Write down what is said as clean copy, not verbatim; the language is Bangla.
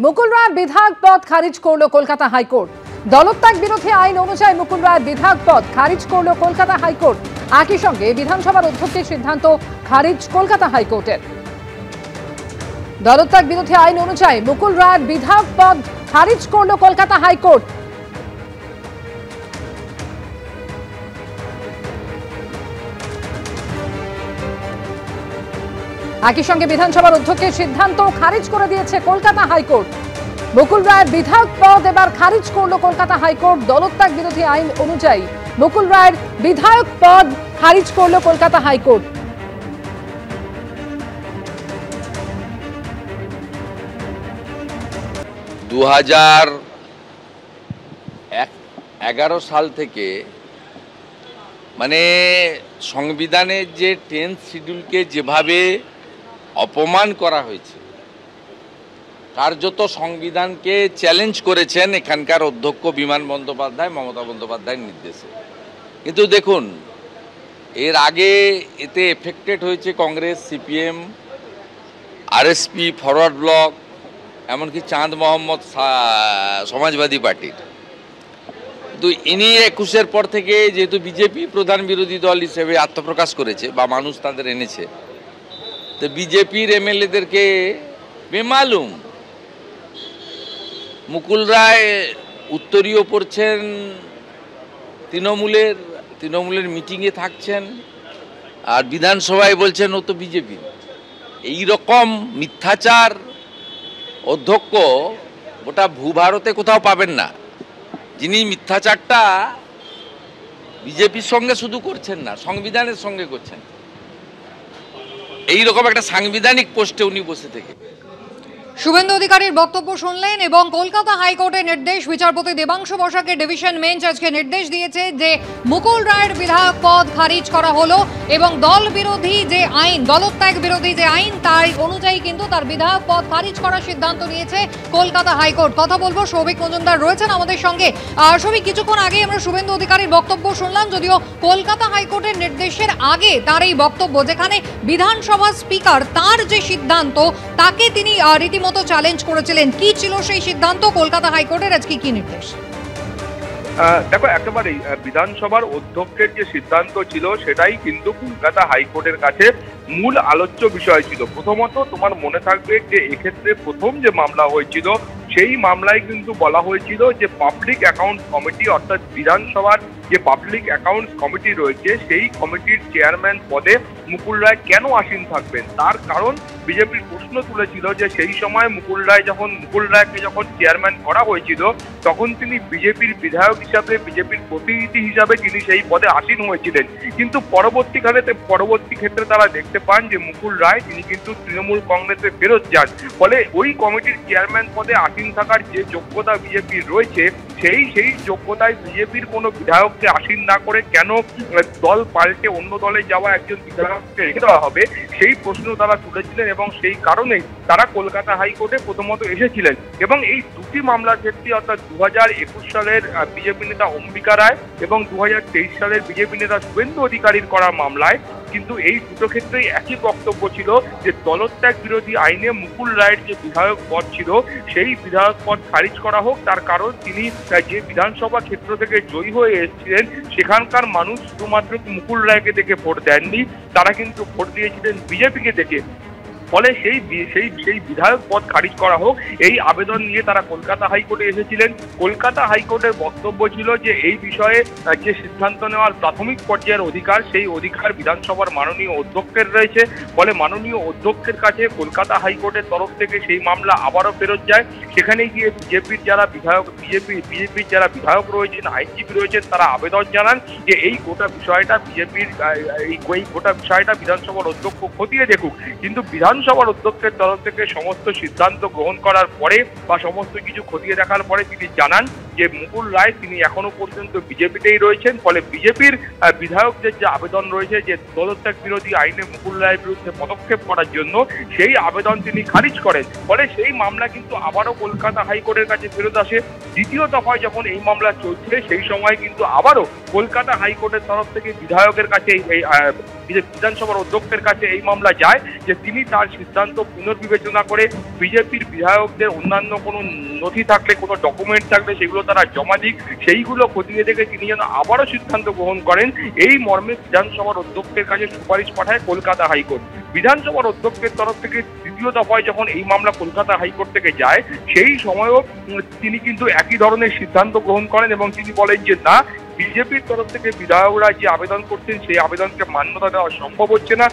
মুকুল রায়ের বিধায়ক পদ খারিজ করল কলকাতা হাইকোর্ট। দলত্যাগ বিরোধী আইন অনুযায়ী মুকুল রায়ের বিধায়ক পদ খারিজ করল কলকাতা হাইকোর্ট। একই সঙ্গে বিধানসভার অধ্যক্ষের সিদ্ধান্ত খারিজ কলকাতা হাইকোর্টের। দলত্যাগ বিরোধী আইন অনুযায়ী মুকুল রায়ের বিধায়ক পদ খারিজ করল কলকাতা হাইকোর্ট। একই সঙ্গে বিধানসভার অধ্যক্ষের সিদ্ধান্ত খারিজ করে দিয়েছে কলকাতা হাইকোর্ট। মুকুল রায়ের বিধায়ক পদ এবার খারিজ করল কলকাতা হাইকোর্ট। দলত্যাগ বিরোধী আইন অনুযায়ী মুকুল রায়ের বিধায়ক পদ খারিজ করল কলকাতা হাইকোর্ট। দু 2011 সাল থেকে মানে সংবিধানের যে 10th শিডিউলকে যেভাবে অপমান করা হয়েছে, কার্যত সংবিধানকে চ্যালেঞ্জ করেছেন এখানকার অধ্যক্ষ বিমান বন্দ্যোপাধ্যায় মমতা বন্দ্যোপাধ্যায়ের নির্দেশে। কিন্তু দেখুন, এর আগে এতে এফেক্টেড হয়েছে Congress, CPM, RSP, forward block, এমনকি চাঁদ মোহাম্মদ সমাজবাদী পার্টির। তো ইনি 21-এর পর থেকে যেহেতু বিজেপি প্রধান বিরোধী দল হিসেবে আত্মপ্রকাশ করেছে বা মানুষ তাদের এনেছে, তো বিজেপির এমএলএদেরকে বেমালুম মুকুল রায় উত্তরীয় পড়ছেন, তৃণমূলের মিটিংয়ে থাকছেন, আর বিধানসভায় বলছেন ও তো বিজেপি। এইরকম মিথ্যাচার অধ্যক্ষ গোটা ভূভারতে কোথাও পাবেন না, যিনি মিথ্যাচারটা বিজেপির সঙ্গে শুধু করছেন না, সংবিধানের সঙ্গে করছেন। এইরকম একটা সাংবিধানিক পোস্টে উনি বসে থেকে শুভেন্দু অধিকারীর বক্তব্য শুনলেন এবং কলকাতা হাইকোর্টের নির্দেশ, বিচারপতি দেবাংশু বসাকের ডিভিশন বেঞ্চ আজকে নির্দেশ দিয়েছে যে মুকুল রায়ের বিধায়ক পদ খারিজ করা হলো এবং দল বিরোধী যে আইন, দলত্যাগ বিরোধী যে আইন, তার অনুযায়ী কিন্তু তার বিধায়ক পদ খারিজ করার সিদ্ধান্ত নিয়েছে কলকাতা হাইকোর্ট। কথা বলবো, সৌভিক মজুমদার রয়েছেন আমাদের সঙ্গে। সৌভিক, কিছুক্ষণ আগে আমরা শুভেন্দু অধিকারীর বক্তব্য শুনলাম, যদিও কলকাতা হাইকোর্টের নির্দেশের আগে তার এই বক্তব্য, যেখানে বিধানসভার স্পিকার তার যে সিদ্ধান্ত তাকে তিনি রীতিমতো চ্যালেঞ্জ করেছিলেন। কি ছিল সেই সিদ্ধান্ত? কলকাতা হাইকোর্টের আজকে কি নির্দেশ? দেখো, একেবারেই বিধানসভার অধ্যক্ষের যে সিদ্ধান্ত ছিল সেটাই কিন্তু কলকাতা হাইকোর্টের কাছে মূল আলোচ্য বিষয় ছিল। প্রথমত তোমার মনে থাকবে যে এক্ষেত্রে প্রথম যে মামলা হয়েছিল সেই মামলায় কিন্তু বলা হয়েছিল যে পাবলিক অ্যাকাউন্টস কমিটি, অর্থাৎ বিধানসভার যে পাবলিক অ্যাকাউন্টস কমিটি রয়েছে সেই কমিটির চেয়ারম্যান পদে মুকুল রায় কেন আসীন থাকবেন। তার কারণ বিজেপির প্রশ্ন তুলেছিল যে সেই সময় মুকুল রায়কে যখন চেয়ারম্যান করা হয়েছিল তখন তিনি বিজেপির বিধায়ক হিসাবে, বিজেপির প্রতিনিধি হিসাবে তিনি সেই পদে আসীন হয়েছিলেন। কিন্তু পরবর্তী ক্ষেত্রে তারা দেখতে পান যে মুকুল রায় তিনি কিন্তু তৃণমূল কংগ্রেসে ফেরত যান। ফলে ওই কমিটির চেয়ারম্যান পদে আসীন থাকার যে যোগ্যতা বিজেপির রয়েছে সেই যোগ্যতায় বিজেপির কোনো বিধায়ককে আসীন না করে কেন দল পাল্টে অন্য দলে যাওয়া একজন বিধায়ককে রেখে দেওয়া হবে, সেই প্রশ্ন তারা তুলেছিলেন এবং সেই কারণেই তারা কলকাতা হাইকোর্টে প্রথমত এসেছিলেন। এবং এই দুটি মামলার ক্ষেত্রে, অর্থাৎ 2021 সালের বিজেপি নেতা অম্বিকা রায় এবং 2023 সালের বিজেপি নেতা শুভেন্দু অধিকারীর করা মামলায় কিন্তু এই দুটো ক্ষেত্রেই একই বক্তব্য ছিল যে দলত্যাগ বিরোধী আইনে মুকুল রায়ের যে বিধায়ক পদ ছিল সেই বিধায়ক পদ খারিজ করা হোক। তার কারণ তিনি যে বিধানসভা ক্ষেত্র থেকে জয়ী হয়ে এসেছিলেন সেখানকার মানুষ শুধুমাত্র মুকুল রায়কে দেখে ভোট দেননি, তারা কিন্তু ভোট দিয়েছিলেন বিজেপিকে দেখে। ফলে সেই বিধায়ক পদ খারিজ করা হোক এই আবেদন নিয়ে তারা কলকাতা হাইকোর্টে এসেছিলেন। কলকাতা হাইকোর্টের বক্তব্য ছিল যে এই বিষয়ে যে সিদ্ধান্ত নেওয়ার প্রাথমিক পর্যায়ের অধিকার, সেই অধিকার বিধানসভার মাননীয় অধ্যক্ষের রয়েছে। ফলে মাননীয় অধ্যক্ষের কাছে কলকাতা হাইকোর্টের তরফ থেকে সেই মামলা আবারও ফেরত যায়। সেখানে গিয়ে বিজেপির যারা বিধায়ক রয়েছেন, আইনজীবী রয়েছেন, তারা আবেদন জানান যে এই গোটা বিষয়টা বিধানসভার অধ্যক্ষ খতিয়ে দেখুক। কিন্তু বিধানসভার অধ্যক্ষের তরফ থেকে সমস্ত সিদ্ধান্ত গ্রহণ করার পরে বা সমস্ত কিছু খতিয়ে দেখার পরে তিনি জানান যে মুকুল রায় তিনি এখনো পর্যন্ত বিজেপিতেই রয়েছেন, ফলে বিজেপির বিধায়কদের যে আবেদন রয়েছে যে দলত্যাগ বিরোধী আইনে মুকুল রায়ের বিরুদ্ধে পদক্ষেপ করার জন্য, সেই আবেদন তিনি খারিজ করেন। ফলে সেই মামলা কিন্তু আবারও কলকাতা হাইকোর্টের কাছে ফেরত আসে। দ্বিতীয় দফায় যখন এই মামলা চলছে সেই সময় কিন্তু আবারও কলকাতা হাইকোর্টের তরফ থেকে বিধায়কের কাছে এই বিধানসভার অধ্যক্ষের কাছে এই মামলা যায় যে তিনি তার সিদ্ধান্ত পুনর্বিবেচনা করে বিজেপির বিধায়কদের অন্যান্য কোনো নথি থাকলে, কোনো ডকুমেন্ট থাকলে সেগুলো তারা জমা দিক, সেইগুলো খতিয়ে দেখে তিনি যেন আবারও সিদ্ধান্ত গ্রহণ করেন, এই মর্মে বিধানসভার অধ্যক্ষের কাছে সুপারিশ পাঠায় কলকাতা হাইকোর্ট। বিধানসভার অধ্যক্ষের তরফ থেকে দ্বিতীয় দফায় যখন এই মামলা কলকাতা হাইকোর্ট থেকে যায় সেই সময়ও তিনি কিন্তু একই ধরনের সিদ্ধান্ত গ্রহণ করেন এবং তিনি বলেন যে না, বিজেপির তরফ থেকে বিধায়করা যে আবেদন করছেন সেই আবেদনকে মান্যতা দেওয়া সম্ভব হচ্ছে না।